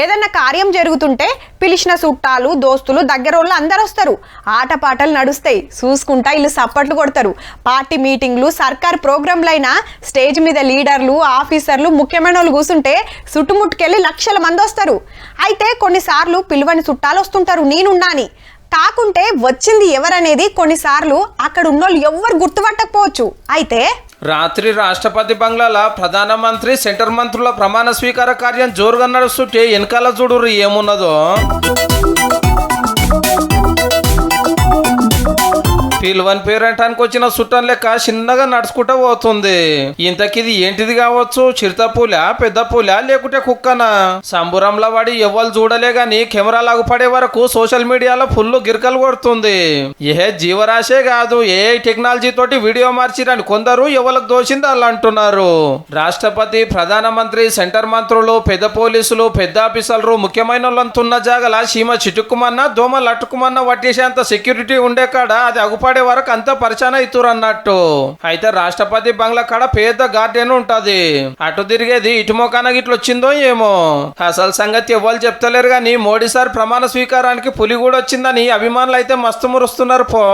ఏదన్నా కార్యం జరుగుతుంటే పిలిచిన చుట్టాలు దోస్తులు దగ్గరోళ్ళు అందరు వస్తారు. ఆటపాటలు నడుస్తాయి, చూసుకుంటా ఇల్లు సప్పట్లు కొడతారు. పార్టీ మీటింగ్లు సర్కార్ ప్రోగ్రాంలైనా స్టేజ్ మీద లీడర్లు ఆఫీసర్లు ముఖ్యమైన వాళ్ళు కూర్చుంటే చుట్టుముట్టుకెళ్ళి లక్షల మంది వస్తారు. అయితే కొన్నిసార్లు పిలువని చుట్టాలు వస్తుంటారు, నేనున్నాని కాకుంటే వచ్చింది ఎవరనేది కొన్నిసార్లు అక్కడ ఉన్నోళ్ళు ఎవ్వరు గుర్తుపట్టకపోవచ్చు. అయితే రాత్రి రాష్ట్రపతి బంగ్లాల ప్రధానమంత్రి సెంటర్ మంత్రుల ప్రమాణ స్వీకార కార్యం జోరుగా నడుస్తుంటే వెనకాల చూడుర్రి ఏమున్నదో. పిలువని పేరంటానికి వచ్చిన చుట్టం లెక్క చిన్నగా నడుచుకుంటా పోతుంది. ఇంతకిది ఏంటిది కావచ్చు? చిరుతపూల, పెద్ద పూల, లేకుంటే కుక్కనా? సంబురంలో వాడి ఎవ్వరు చూడలే గాని కెమెరా లాగుపడే వరకు సోషల్ మీడియాలో ఫుల్ గిరికలు కొడుతుంది. ఏ జీవరాశే కాదు, ఏ టెక్నాలజీ తోటి వీడియో మార్చిరని కొందరు ఎవరికి దోషింది అలా అంటున్నారు. రాష్ట్రపతి, ప్రధానమంత్రి, సెంటర్ మంత్రులు, పెద్ద పోలీసులు, పెద్ద ఆఫీసర్లు ముఖ్యమైన వాళ్ళంతున్న జాగల సీమ చిటుక్కుమన్నా దోమలు అట్టుకుమన్నా వట్టేసేంత సెక్యూరిటీ ఉండే కాడ అది అగుపడే వరకు అంతా పరిచయం అవుతారు అన్నట్టు. అయితే రాష్ట్రపతి బంగ్లా కాడ పెద్ద గార్డెన్ ఉంటది. అటు తిరిగేది ఇటు మోకానకి ఇట్లా వచ్చిందో ఏమో. అసలు సంగతి ఎవరు చెప్తలేరు గాని మోడీ సార్ ప్రమాణ స్వీకారానికి పులి కూడా వచ్చిందని అభిమానులు అయితే మస్తు మురుస్తున్నారు పో.